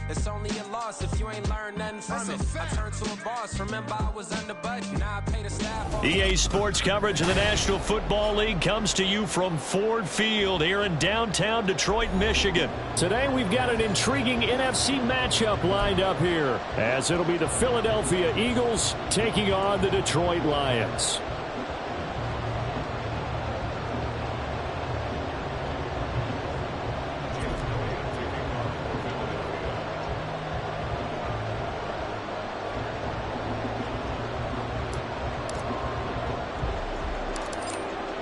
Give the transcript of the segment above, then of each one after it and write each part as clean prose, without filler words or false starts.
It's only a loss if you ain't learned nothing from it. I turned to a boss. Remember, I was under budget. Now I pay the staff. EA Sports coverage of the National Football League comes to you from Ford Field here in downtown Detroit, Michigan. Today we've got an intriguing NFC matchup lined up here, as it'll be the Philadelphia Eagles taking on the Detroit Lions.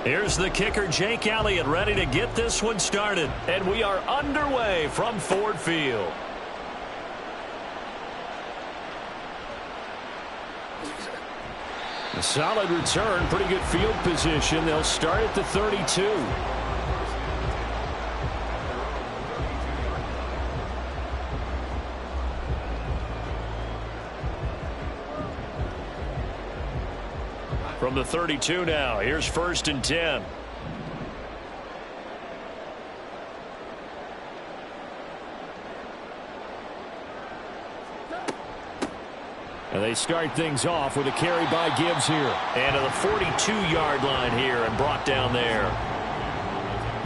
Here's the kicker, Jake Elliott, ready to get this one started. And we are underway from Ford Field. A solid return, pretty good field position. They'll start at the 32. From the 32 now, here's 1st and 10. And they start things off with a carry by Gibbs here. And to the 42-yard line here and brought down there.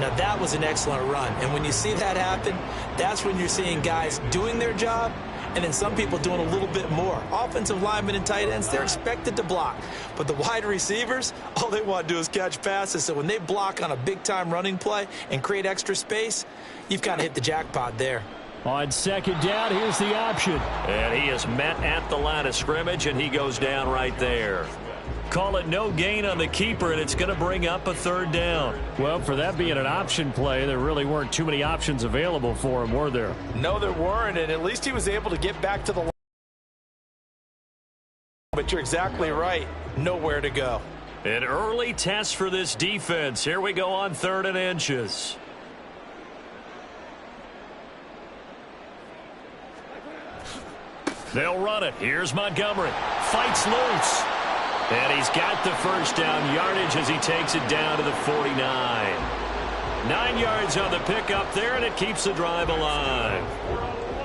Now that was an excellent run. And when you see that happen, that's when you're seeing guys doing their job and then some people doing a little bit more. Offensive linemen and tight ends, they're expected to block. But the wide receivers, all they want to do is catch passes. So when they block on a big-time running play and create extra space, you've kind of hit the jackpot there. On 2nd down, here's the option. And he is met at the line of scrimmage, and he goes down right there. Call it no gain on the keeper, and it's going to bring up a 3rd down. Well, for that being an option play, there really weren't too many options available for him, were there? No, there weren't, and at least he was able to get back to the line. But you're exactly right. Nowhere to go. An early test for this defense. Here we go on 3rd and inches. They'll run it. Here's Montgomery. Fights loose. And he's got the 1st down yardage as he takes it down to the 49. 9 yards on the pickup there, and it keeps the drive alive.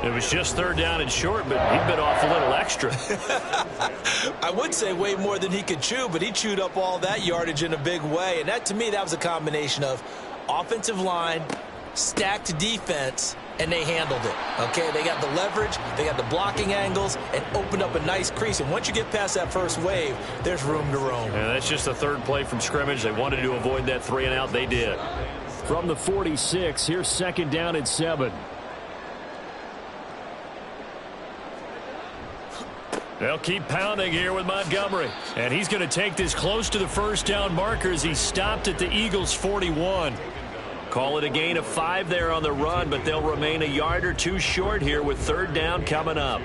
It was just 3rd down and short, but he bit off a little extra. I would say way more than he could chew, but he chewed up all that yardage in a big way. And that, to me, that was a combination of offensive line, stacked defense, and they handled it. Okay, they got the leverage, they got the blocking angles, and opened up a nice crease. And once you get past that first wave, there's room to roam. And that's just the 3rd play from scrimmage. They wanted to avoid that 3 and out. They did. From the 46, here's 2nd down and 7. They'll keep pounding here with Montgomery. And he's going to take this close to the 1st down marker as he stopped at the Eagles' 41. Call it a gain of 5 there on the run, but they'll remain a yard or 2 short here with 3rd down coming up.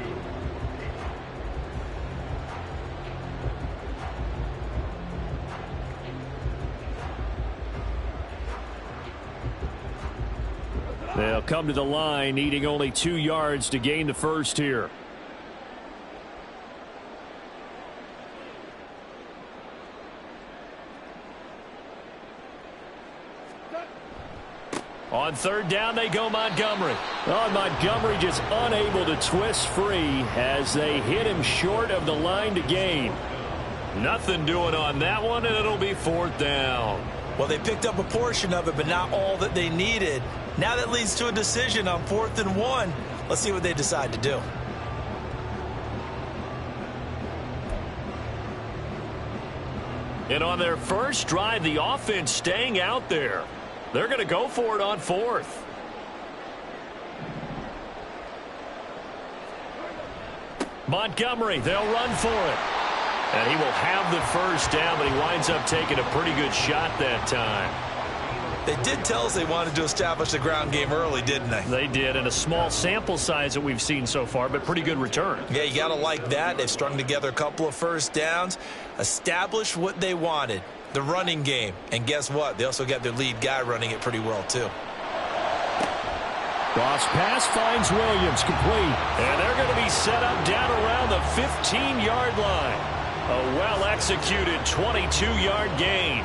They'll come to the line, needing only 2 yards to gain the 1st here. On 3rd down, they go Montgomery. Oh, Montgomery just unable to twist free as they hit him short of the line to gain. Nothing doing on that one, and it'll be 4th down. Well, they picked up a portion of it, but not all that they needed. Now that leads to a decision on 4th and 1. Let's see what they decide to do. And on their first drive, the offense staying out there. They're going to go for it on 4th. Montgomery, they'll run for it. And he will have the 1st down, but he winds up taking a pretty good shot that time. They did tell us they wanted to establish the ground game early, didn't they? They did, and a small sample size that we've seen so far, but pretty good return. Yeah, you got to like that. They've strung together a couple of 1st downs, established what they wanted, the running game. And guess what? They also got their lead guy running it pretty well, too. Cross pass finds Williams, complete. And they're going to be set up down around the 15-yard line. A well-executed 22-yard gain.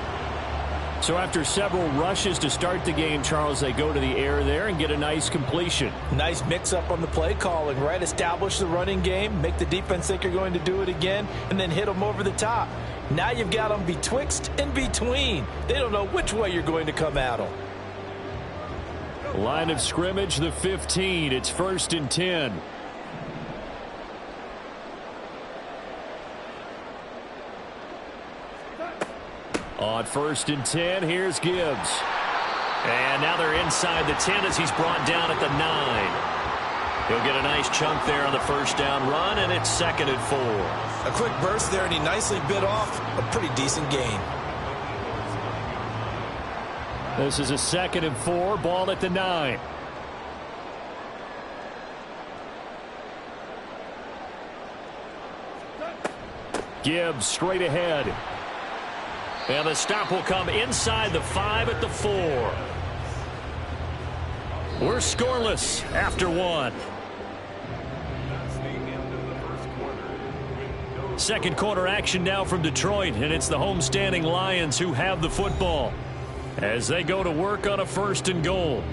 So after several rushes to start the game, Charles, they go to the air there and get a nice completion. Nice mix-up on the play calling, right? Establish the running game, make the defense think you're going to do it again, and then hit them over the top. Now you've got them betwixt and between. They don't know which way you're going to come at them. Line of scrimmage, the 15. It's 1st and 10. On 1st and 10, here's Gibbs. And now they're inside the 10 as he's brought down at the 9. He'll get a nice chunk there on the first down run, and it's 2nd and 4. A quick burst there, and he nicely bit off a pretty decent gain. This is a 2nd and 4, ball at the 9. Gibbs straight ahead. And the stop will come inside the 5 at the 4. We're scoreless after 1. Second quarter action now from Detroit, and it's the homestanding Lions who have the football as they go to work on a 1st and goal.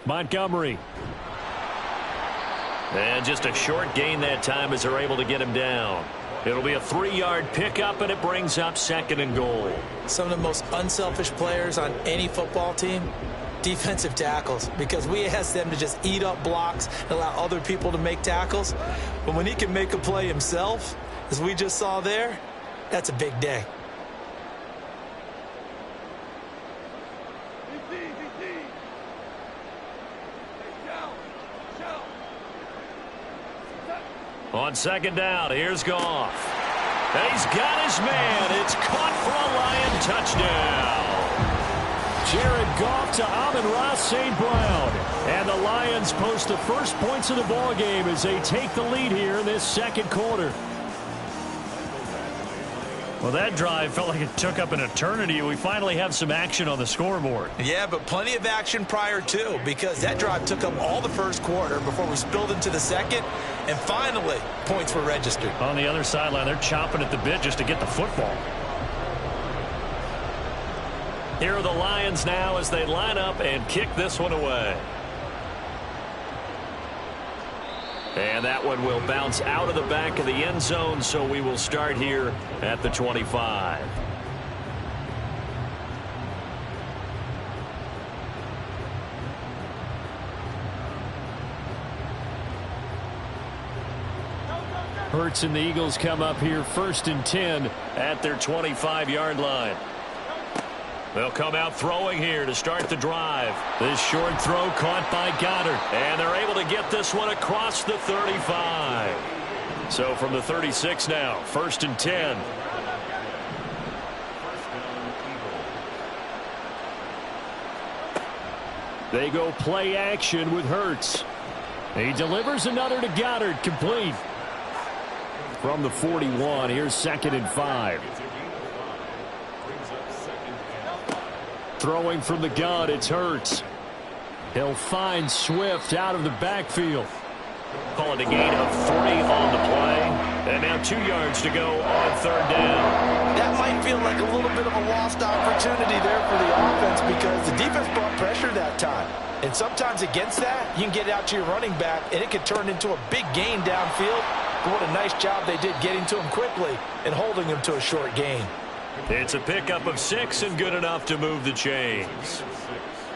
Montgomery. And just a short gain that time as they're able to get him down. It'll be a 3-yard pickup, and it brings up 2nd and goal. Some of the most unselfish players on any football team, defensive tackles, because we ask them to just eat up blocks and allow other people to make tackles. But when he can make a play himself, as we just saw there, that's a big day. On 2nd down, here's Goff. And he's got his man. It's caught for a Lion touchdown. Jared Goff to Amon-Ra St. Brown. And the Lions post the first points of the ball game as they take the lead here in this 2nd quarter. Well, that drive felt like it took up an eternity. We finally have some action on the scoreboard. Yeah, but plenty of action prior to, because that drive took up all the first quarter before we spilled into the second, and finally, points were registered. On the other sideline, they're chomping at the bit just to get the football. Here are the Lions now as they line up and kick this one away. And that one will bounce out of the back of the end zone, so we will start here at the 25. Hurts and the Eagles come up here 1st and 10 at their 25-yard line. They'll come out throwing here to start the drive. This short throw caught by Goddard. And they're able to get this one across the 35. So from the 36 now, 1st and 10. They go play action with Hurts. He delivers another to Goddard, complete. From the 41, here's 2nd and 5. Throwing from the gun, it's Hurts. He'll find Swift out of the backfield. Call it a gain of 3 on the play. And now 2 yards to go on 3rd down. That might feel like a little bit of a lost opportunity there for the offense because the defense brought pressure that time. And sometimes against that, you can get out to your running back, and it could turn into a big gain downfield. But what a nice job they did getting to him quickly and holding him to a short gain. It's a pickup of 6 and good enough to move the chains.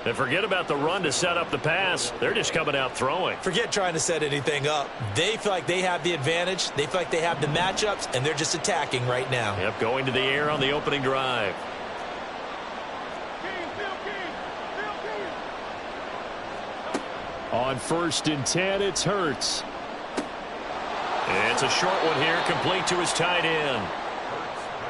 And forget about the run to set up the pass. They're just coming out throwing. Forget trying to set anything up. They feel like they have the advantage. They feel like they have the matchups, and they're just attacking right now. Yep, going to the air on the opening drive. On 1st and 10, it's Hurts. It's a short one here, complete to his tight end.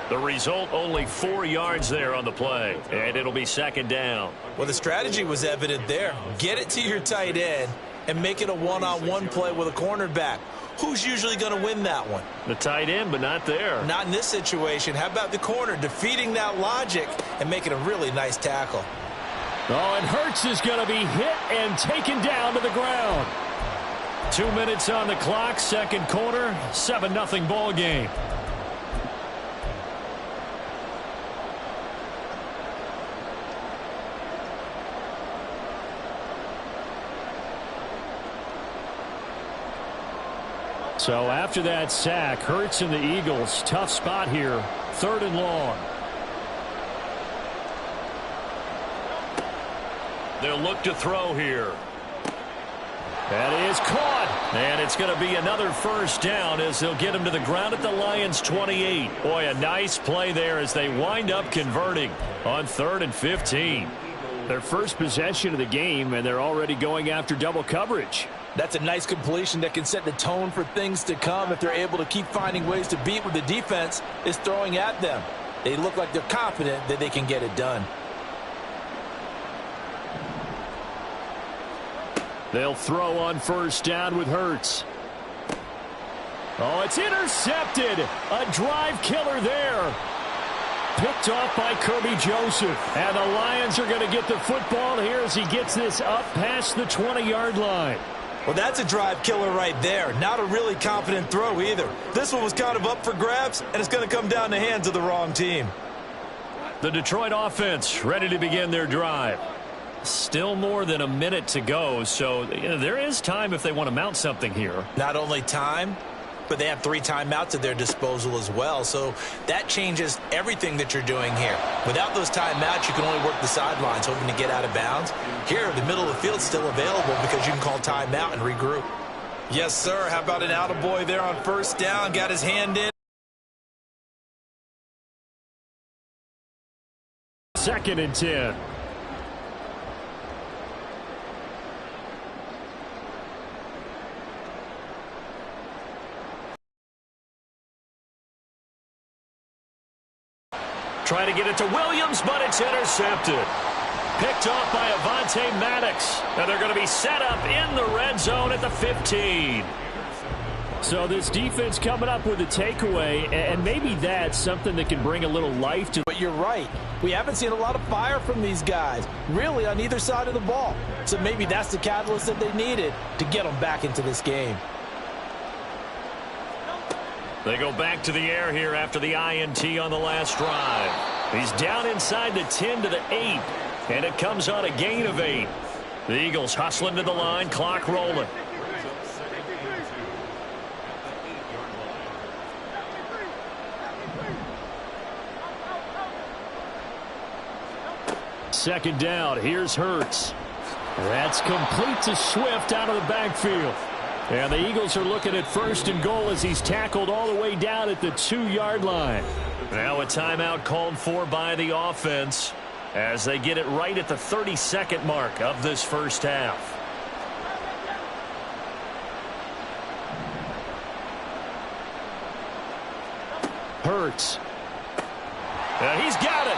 The result, only 4 yards there on the play, and it'll be 2nd down. Well, the strategy was evident there. Get it to your tight end and make it a one-on-one play with a cornerback. Who's usually going to win that one? The tight end, but not there. Not in this situation. How about the corner defeating that logic and making a really nice tackle? Oh, and Hurts is going to be hit and taken down to the ground. 2 minutes on the clock, second quarter, 7-0 ball game. So after that sack, Hurts and the Eagles, tough spot here, 3rd and long. They'll look to throw here. That is caught, and it's going to be another first down as they'll get him to the ground at the Lions' 28. Boy, a nice play there as they wind up converting on 3rd and 15. Their first possession of the game, and they're already going after double coverage. That's a nice completion that can set the tone for things to come if they're able to keep finding ways to beat what the defense is throwing at them. They look like they're confident that they can get it done. They'll throw on first down with Hurts. Oh, it's intercepted. A drive killer there. Picked off by Kirby Joseph. And the Lions are going to get the football here as he gets this up past the 20-yard line. Well, that's a drive killer right there. Not a really confident throw either. This one was kind of up for grabs, and it's going to come down the hands of the wrong team. The Detroit offense ready to begin their drive. Still more than a minute to go, so there is time if they want to mount something here. Not only time, but they have 3 timeouts at their disposal as well, so that changes everything that you're doing here. Without those timeouts, you can only work the sidelines, hoping to get out of bounds. Here, the middle of the field is still available because you can call timeout and regroup. Yes, sir. How about an attaboy there on first down? Got his hand in. 2nd and 10. Trying to get it to Williams, but it's intercepted. Picked off by Avonte Maddox. And they're going to be set up in the red zone at the 15. So this defense coming up with a takeaway, and maybe that's something that can bring a little life to. But you're right. We haven't seen a lot of fire from these guys, really, on either side of the ball. So maybe that's the catalyst that they needed to get them back into this game. They go back to the air here after the INT on the last drive. He's down inside the 10 to the 8, and it comes on a gain of 8. The Eagles hustling to the line, clock rolling. Second down, here's Hurts. That's complete to Swift out of the backfield. And the Eagles are looking at 1st and goal as he's tackled all the way down at the 2-yard line. Now a timeout called for by the offense as they get it right at the 32nd mark of this first half. Hurts. He's got it.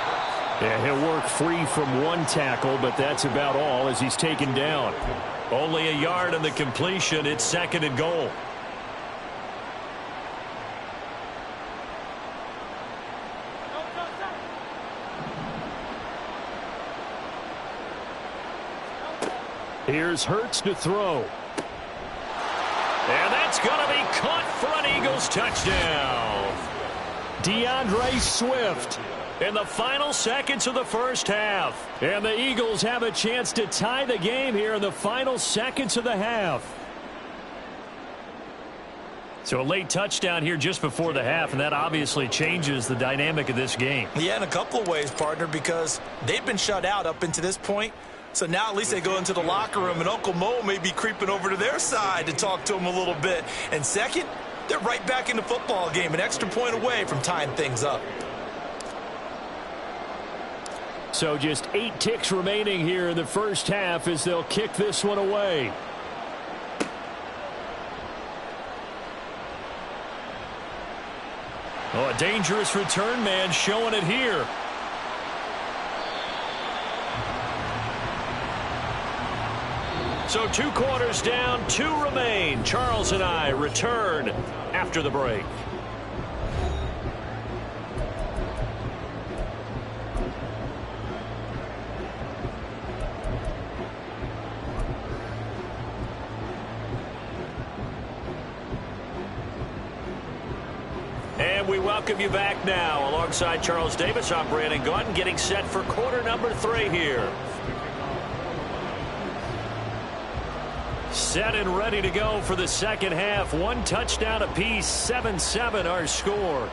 Yeah, he'll work free from one tackle, but that's about all as he's taken down. Only a yard on the completion. It's 2nd and goal. Here's Hurts to throw. And that's going to be caught for an Eagles touchdown. DeAndre Swift in the final seconds of the first half. And the Eagles have a chance to tie the game here in the final seconds of the half. So a late touchdown here just before the half, and that obviously changes the dynamic of this game. Yeah, in a couple of ways, partner, because they've been shut out up until this point. So now at least they go into the locker room, and Uncle Mo may be creeping over to their side to talk to them a little bit. And second, they're right back in the football game, an extra point away from tying things up. So just 8 ticks remaining here in the first half as they'll kick this one away. Oh, a dangerous return man showing it here. So 2 quarters down, 2 remain. Charles and I return after the break. And we welcome you back now. Alongside Charles Davis, I'm Brandon Gaudin, getting set for quarter number 3 here. Set and ready to go for the second half. 1 touchdown apiece, 7-7 our score.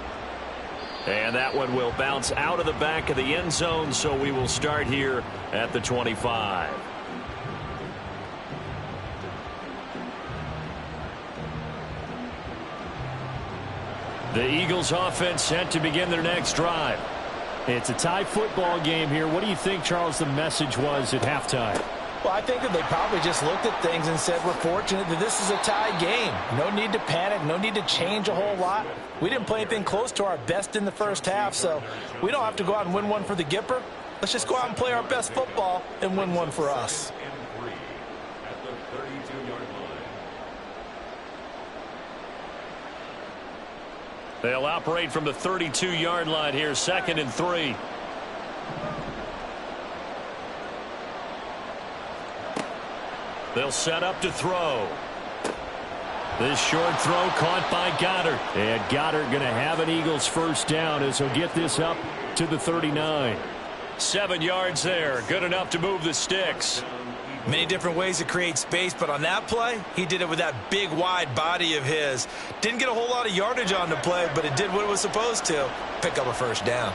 And that one will bounce out of the back of the end zone, so we will start here at the 25. The Eagles offense set to begin their next drive. It's a tie football game here. What do you think, Charles, the message was at halftime? Well, I think that they probably just looked at things and said, we're fortunate that this is a tie game. No need to panic. No need to change a whole lot. We didn't play anything close to our best in the first half, so we don't have to go out and win one for the Gipper. Let's just go out and play our best football and win one for us. They'll operate from the 32-yard line here, 2nd and 3. They'll set up to throw. This short throw caught by Goddard. And Goddard going to have an Eagles first down as he'll get this up to the 39. 7 yards there. Good enough to move the sticks. Many different ways to create space, but on that play, he did it with that big, wide body of his. Didn't get a whole lot of yardage on the play, but it did what it was supposed to. Pick up a first down.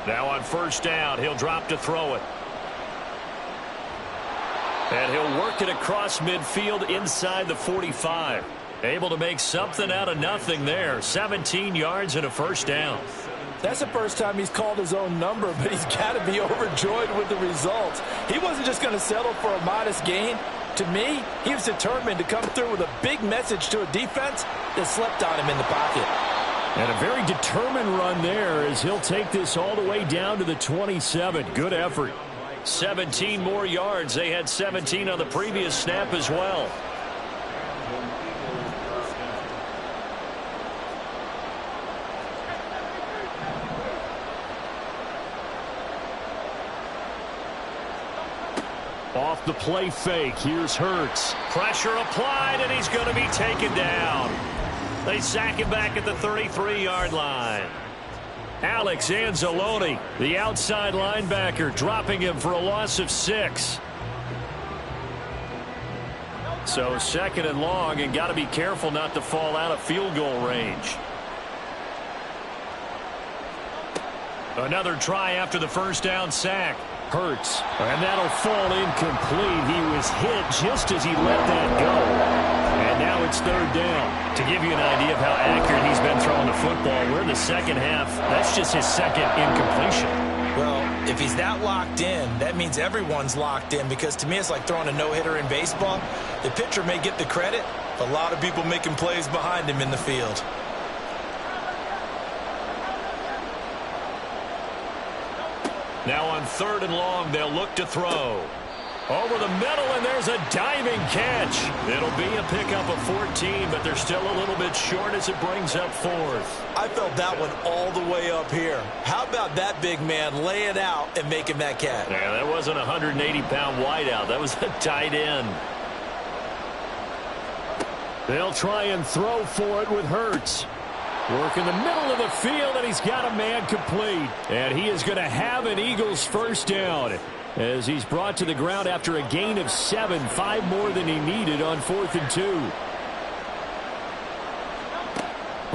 Now on first down, he'll drop to throw it. And he'll work it across midfield inside the 45. Able to make something out of nothing there. 17 yards and a first down. That's the first time he's called his own number, but he's got to be overjoyed with the results. He wasn't just going to settle for a modest gain. To me, he was determined to come through with a big message to a defense that slept on him in the pocket. And a very determined run there as he'll take this all the way down to the 27. Good effort. 17 more yards. They had 17 on the previous snap as well. Off the play fake. Here's Hurts. Pressure applied, and he's going to be taken down. They sack him back at the 33-yard line. Alex Anzalone, the outside linebacker, dropping him for a loss of 6. So 2nd and long, and got to be careful not to fall out of field goal range. Another try after the first down sack. Hurts, and that'll fall incomplete. He was hit just as he let that go. And now it's 3rd down. To give you an idea of how accurate he's been throwing the football, we're in the second half. That's just his 2nd incompletion. Well, if he's that locked in, that means everyone's locked in, because to me it's like throwing a no-hitter in baseball. The pitcher may get the credit, but a lot of people making plays behind him in the field. Now on 3rd and long, they'll look to throw. Over the middle, and there's a diving catch. It'll be a pickup of 14, but they're still a little bit short as it brings up 4th. I felt that one all the way up here. How about that big man laying out and making that catch? Yeah, that wasn't a 180-pound wideout. That was a tight end. They'll try and throw for it with Hurts. Work in the middle of the field, and he's got a man complete. And he is going to have an Eagles first down as he's brought to the ground after a gain of 7, 5 more than he needed on 4th and 2.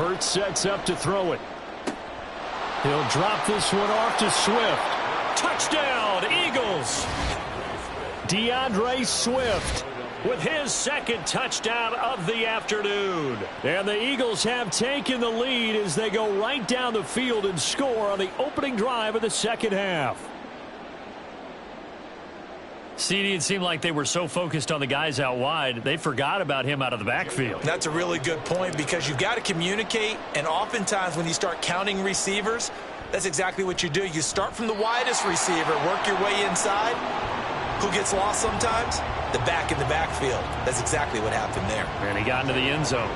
Hurts sets up to throw it. He'll drop this one off to Swift. Touchdown, Eagles! DeAndre Swift with his 2nd touchdown of the afternoon. And the Eagles have taken the lead as they go right down the field and score on the opening drive of the second half. CD, it seemed like they were so focused on the guys out wide, they forgot about him out of the backfield. That's a really good point, because you've got to communicate, and oftentimes when you start counting receivers, that's exactly what you do. You start from the widest receiver, work your way inside. Who gets lost sometimes? The back in the backfield. That's exactly what happened there. And he got into the end zone.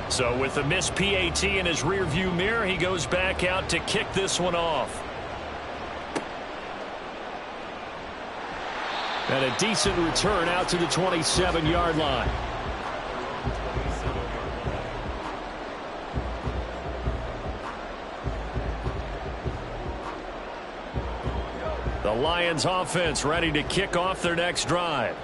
So with the missed PAT in his rearview mirror, he goes back out to kick this one off. And a decent return out to the 27-yard line. The Lions offense ready to kick off their next drive.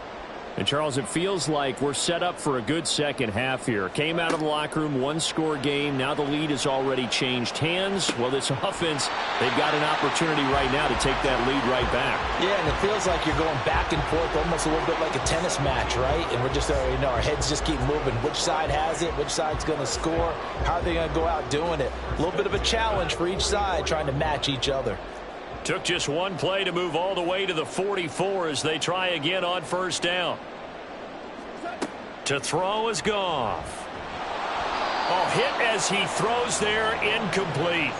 And, Charles, it feels like we're set up for a good second half here. Came out of the locker room, one-score game. Now the lead has already changed hands. Well, this offense, they've got an opportunity right now to take that lead right back. Yeah, and it feels like you're going back and forth, almost a little bit like a tennis match, right? And we're just, our heads just keep moving. Which side has it? Which side's going to score? How are they going to go out doing it? A little bit of a challenge for each side, trying to match each other. Took just one play to move all the way to the 44 as they try again on first down. To throw is Goff. Oh, hit as he throws there, incomplete.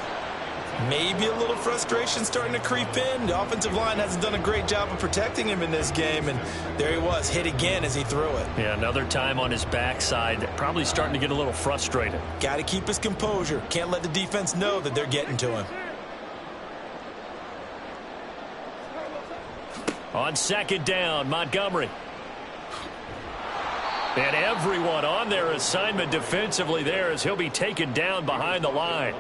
Maybe a little frustration starting to creep in. The offensive line hasn't done a great job of protecting him in this game, and there he was, hit again as he threw it. Yeah, another time on his backside, probably starting to get a little frustrated. Got to keep his composure. Can't let the defense know that they're getting to him. On second down, Montgomery. And everyone on their assignment defensively there as he'll be taken down behind the line.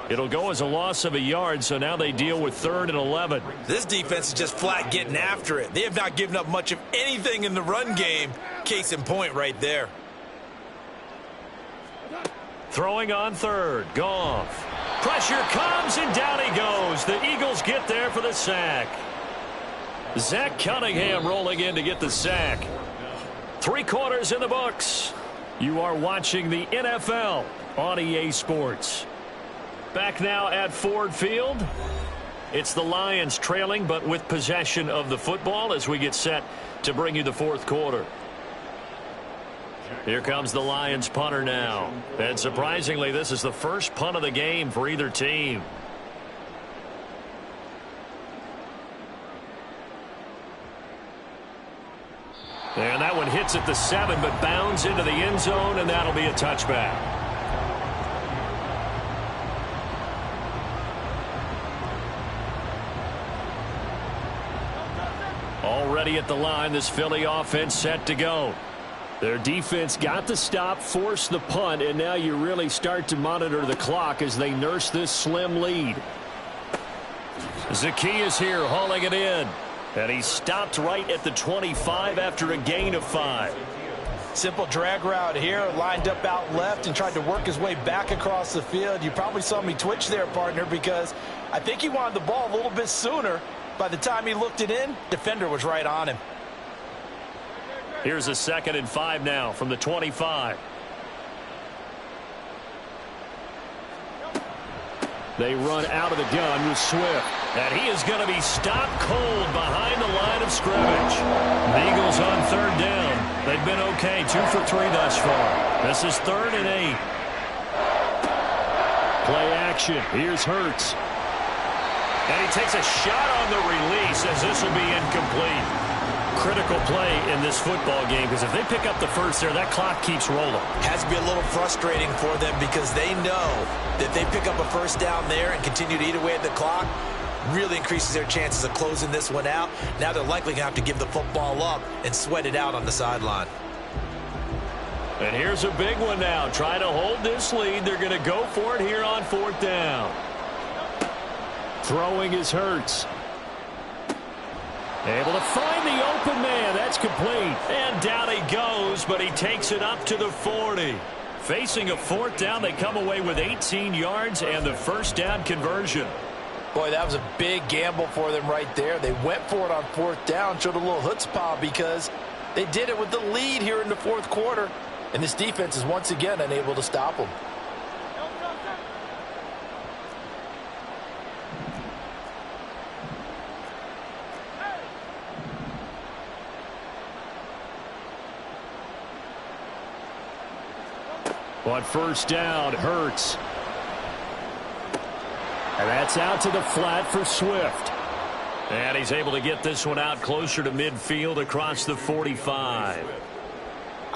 It'll go as a loss of a yard, so now they deal with 3rd and 11. This defense is just flat getting after it. They have not given up much of anything in the run game. Case in point right there. Throwing on 3rd, Goff. Pressure comes and down he goes. The Eagles get there for the sack. Zach Cunningham rolling in to get the sack. 3 quarters in the books. You are watching the NFL on EA Sports. Back now at Ford Field. It's the Lions trailing, but with possession of the football as we get set to bring you the 4th quarter. Here comes the Lions punter now. And surprisingly, this is the first punt of the game for either team. And that one hits at the 7, but bounds into the end zone, and that'll be a touchback. Already at the line, this Philly offense set to go. Their defense got the stop, forced the punt, and now you really start to monitor the clock as they nurse this slim lead. Zaccheaus here hauling it in. And he stopped right at the 25 after a gain of 5. Simple drag route here, lined up out left and tried to work his way back across the field. You probably saw me twitch there, partner, because I think he wanted the ball a little bit sooner. By the time he looked it in, defender was right on him. Here's a 2nd and 5 now from the 25. They run out of the gun with Swift. And he is going to be stopped cold behind the line of scrimmage. The Eagles on 3rd down. They've been okay, 2 for 3 thus far. This is 3rd and 8. Play action. Here's Hurts. And he takes a shot on the release as this will be incomplete. Critical play in this football game because if they pick up the first there, that clock keeps rolling. Has to be a little frustrating for them because they know that they pick up a first down there and continue to eat away at the clock, really increases their chances of closing this one out. Now they're likely going to have to give the football up and sweat it out on the sideline. And here's a big one now. Trying to hold this lead. They're going to go for it here on 4th down. Throwing is Hurts. Able to find the open man. That's complete. And down he goes, but he takes it up to the 40. Facing a 4th down, they come away with 18 yards and the first down conversion. Boy, that was a big gamble for them right there. They went for it on 4th down, showed a little chutzpah because they did it with the lead here in the 4th quarter. And this defense is once again unable to stop them. On first down, Hurts. And that's out to the flat for Swift. And he's able to get this one out closer to midfield across the 45.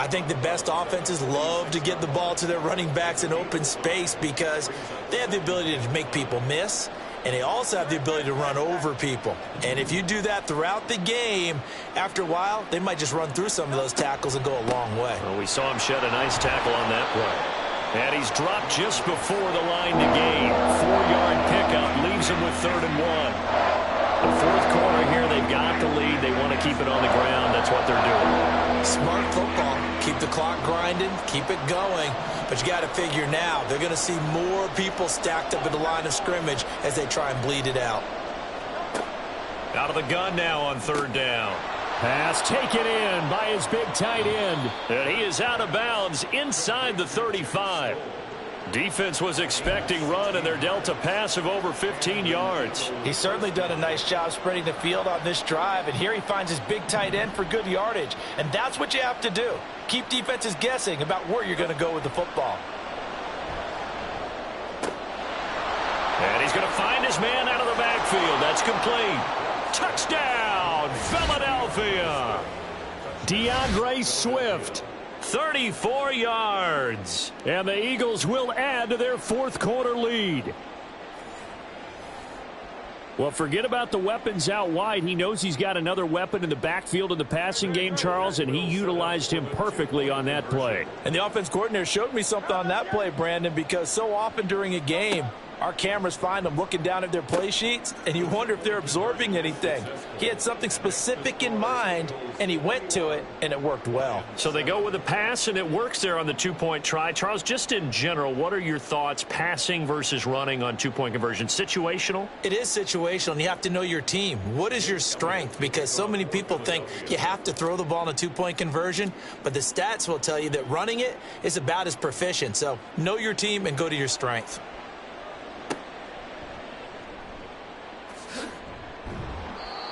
I think the best offenses love to get the ball to their running backs in open space because they have the ability to make people miss, and they also have the ability to run over people. And if you do that throughout the game, after a while, they might just run through some of those tackles and go a long way. Well, we saw him shed a nice tackle on that play. And he's dropped just before the line to gain. 4-yard pickup leaves him with 3rd and 1. The fourth quarter here, they've got the lead. They want to keep it on the ground. That's what they're doing. Smart football. Keep the clock grinding. Keep it going. But you got to figure now, they're going to see more people stacked up at the line of scrimmage as they try and bleed it out. Out of the gun now on 3rd down. Pass taken in by his big tight end. And he is out of bounds inside the 35. Defense was expecting run, and they're dealt a pass of over 15 yards. He's certainly done a nice job spreading the field on this drive, and here he finds his big tight end for good yardage. And that's what you have to do. Keep defenses guessing about where you're going to go with the football. And he's going to find his man out of the backfield. That's complete. Touchdown, Philadelphia. DeAndre Swift. 34 yards. And the Eagles will add to their fourth quarter lead. Well, forget about the weapons out wide. He knows he's got another weapon in the backfield in the passing game, Charles, and he utilized him perfectly on that play. And the offense coordinator showed me something on that play, Brandon, because so often during a game, our cameras find them looking down at their play sheets, and you wonder if they're absorbing anything. He had something specific in mind, and he went to it, and it worked well. So they go with a pass, and it works there on the two-point try. Charles, just in general, what are your thoughts passing versus running on two-point conversion? Situational? It is situational, and you have to know your team. What is your strength? Because so many people think you have to throw the ball in a two-point conversion, but the stats will tell you that running it is about as proficient. So know your team and go to your strength.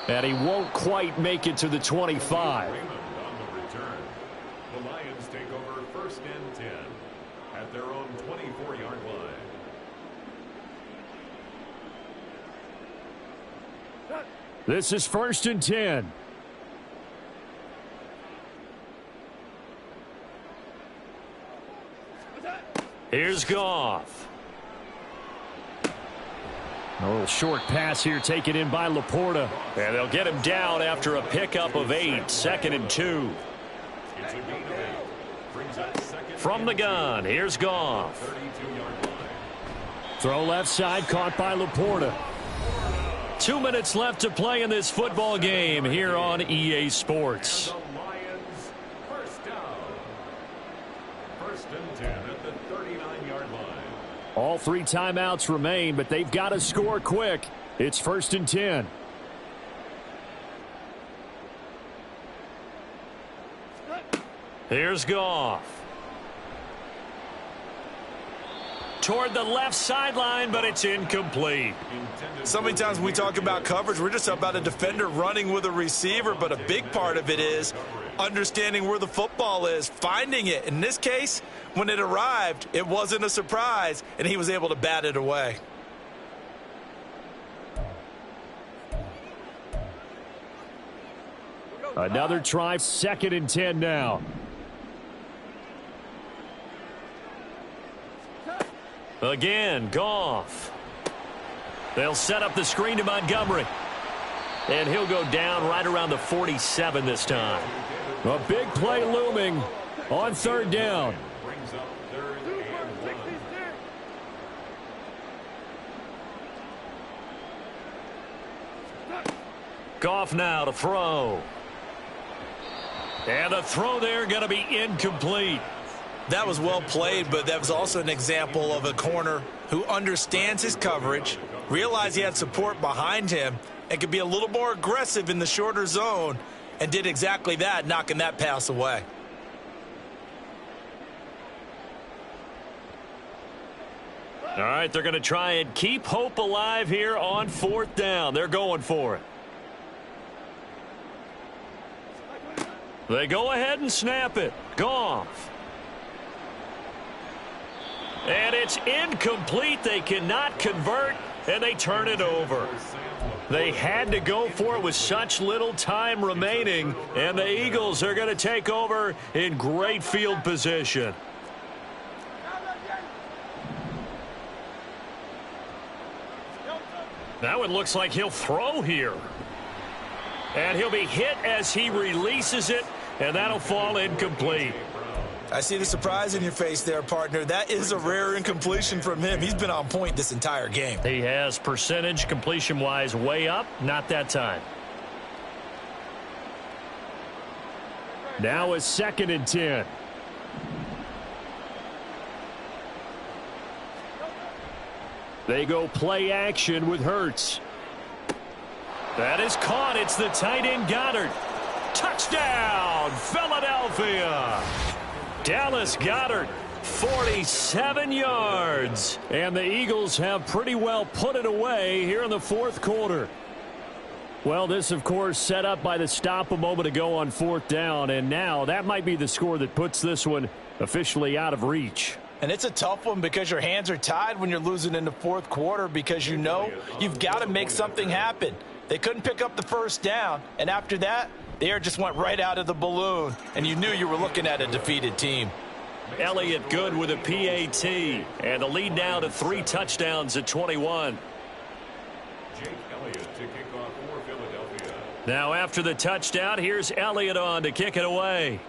And he won't quite make it to the 25. Raymond on the return. The Lions take over 1st and 10 at their own 24-yard line. This is 1st and 10. Here's Goff. A little short pass here taken in by Laporta. And they'll get him down after a pickup of 8. 2nd and 2. It's a gain of 8. Brings up 2nd. From the gun, here's Goff. 32-yard line. Throw left side, caught by Laporta. 2 minutes left to play in this football game here on EA Sports. The Lions first down. 1st and 10 at the 39-yard line. All 3 timeouts remain, but they've got to score quick. It's 1st and 10. Here's Goff. Toward the left sideline, but it's incomplete. So many times when we talk about coverage, we're just about a defender running with a receiver, but a big part of it is understanding where the football is, finding it. In this case, when it arrived, it wasn't a surprise, and he was able to bat it away. Another try, 2nd and 10 now. Again, Goff. They'll set up the screen to Montgomery. And he'll go down right around the 47 this time. A big play looming on 3rd down. Brings up 3rd and 1. Goff now to throw. And the throw there going to be incomplete. That was well played, but that was also an example of a corner who understands his coverage, realized he had support behind him, and could be a little more aggressive in the shorter zone, and did exactly that, knocking that pass away. All right, they're going to try and keep hope alive here on 4th down. They're going for it. They go ahead and snap it. Goff. And it's incomplete. They cannot convert, and they turn it over. They had to go for it with such little time remaining, and the Eagles are going to take over in great field position. Now it looks like he'll throw here. And he'll be hit as he releases it, and that'll fall incomplete. I see the surprise in your face there, partner. That is a rare incompletion from him. He's been on point this entire game. He has percentage completion-wise way up, not that time. Now a 2nd and 10. They go play action with Hurts. That is caught. It's the tight end Goddard. Touchdown, Philadelphia. Dallas Goedert, 47 yards. And the Eagles have pretty well put it away here in the 4th quarter. Well, this, of course, set up by the stop a moment ago on 4th down. And now that might be the score that puts this one officially out of reach. And it's a tough one because your hands are tied when you're losing in the 4th quarter because you know you've got to make something happen. They couldn't pick up the 1st down, and after that, the air just went right out of the balloon, and you knew you were looking at a defeated team. Elliott good with a PAT, and the lead now to 3 touchdowns at 21. Jake Elliott to kick off for Philadelphia. Now after the touchdown, here's Elliott on to kick it away.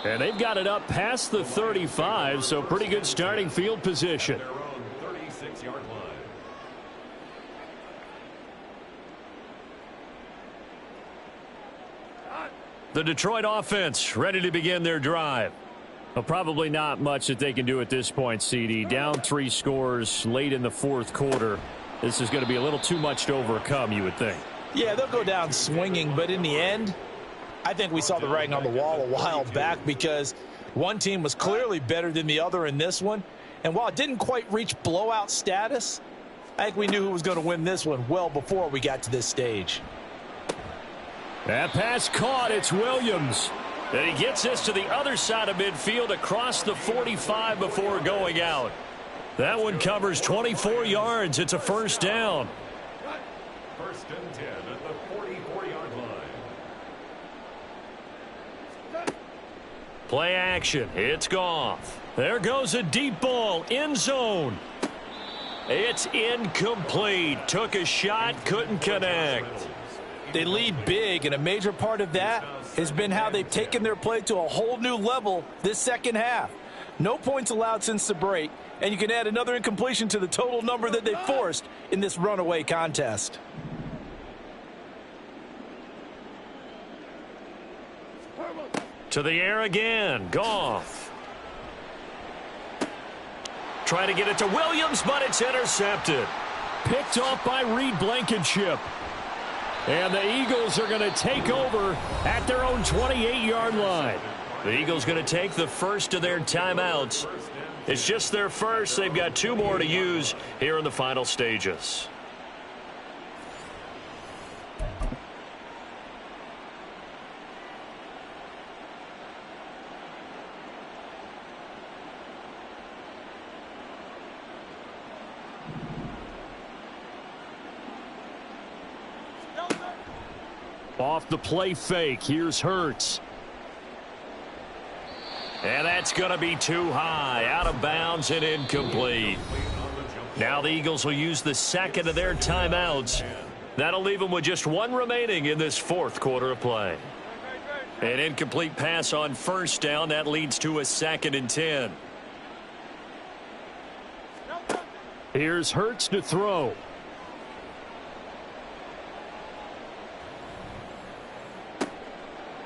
And they've got it up past the 35, so pretty good starting field position. Their own 36-yard line. The Detroit offense ready to begin their drive. Well, probably not much that they can do at this point, CD. Down 3 scores late in the 4th quarter. This is going to be a little too much to overcome, you would think. Yeah, they'll go down swinging, but in the end, I think we saw the writing on the wall a while back because one team was clearly better than the other in this one. And while it didn't quite reach blowout status, I think we knew who was going to win this one well before we got to this stage. That pass caught. It's Williams. And he gets this to the other side of midfield across the 45 before going out. That one covers 24 yards. It's a 1st down. 1st and 10 at the 44-yard line. Play action. It's Goff. There goes a deep ball. End zone. It's incomplete. Took a shot. Couldn't connect. They lead big, and a major part of that has been how they've taken their play to a whole new level this 2nd half. No points allowed since the break, and you can add another incompletion to the total number that they forced in this runaway contest. To the air again. Goff. Trying to get it to Williams, but it's intercepted. Picked off by Reed Blankenship. And the Eagles are going to take over at their own 28-yard line. The Eagles going to take the first of their timeouts. It's just their first. They've got 2 more to use here in the final stages. Off the play fake. Here's Hurts. And that's going to be too high. Out of bounds and incomplete. Now the Eagles will use the 2nd of their timeouts. That'll leave them with just 1 remaining in this 4th quarter of play. An incomplete pass on 1st down. That leads to a 2nd and 10. Here's Hurts to throw.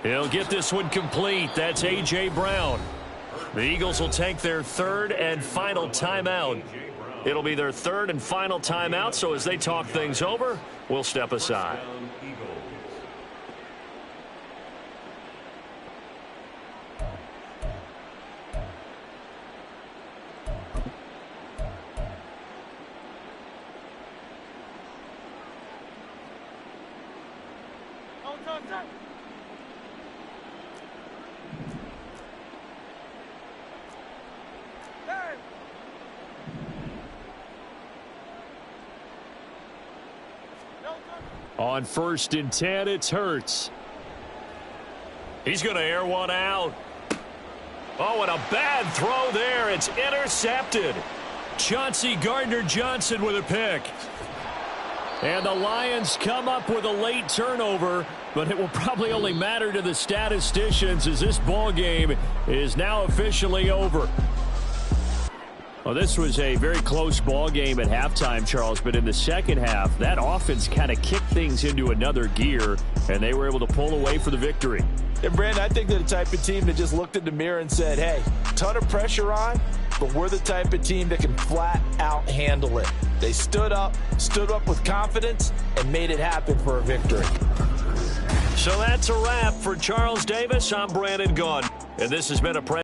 He'll get this one complete. That's A.J. Brown. The Eagles will take their 3rd and final timeout. It'll be their 3rd and final timeout, so as they talk things over, we'll step aside. On 1st and 10, it's Hurts. He's going to air one out. Oh, and a bad throw there. It's intercepted. Chauncey Gardner-Johnson with a pick. And the Lions come up with a late turnover, but it will probably only matter to the statisticians as this ball game is now officially over. Well, this was a very close ball game at halftime, Charles, but in the second half, that offense kind of kicked things into another gear, and they were able to pull away for the victory. And, Brandon, I think they're the type of team that just looked in the mirror and said, hey, ton of pressure on, but we're the type of team that can flat out handle it. They stood up with confidence, and made it happen for a victory. So that's a wrap for Charles Davis. I'm Brandon Gaudin, and this has been a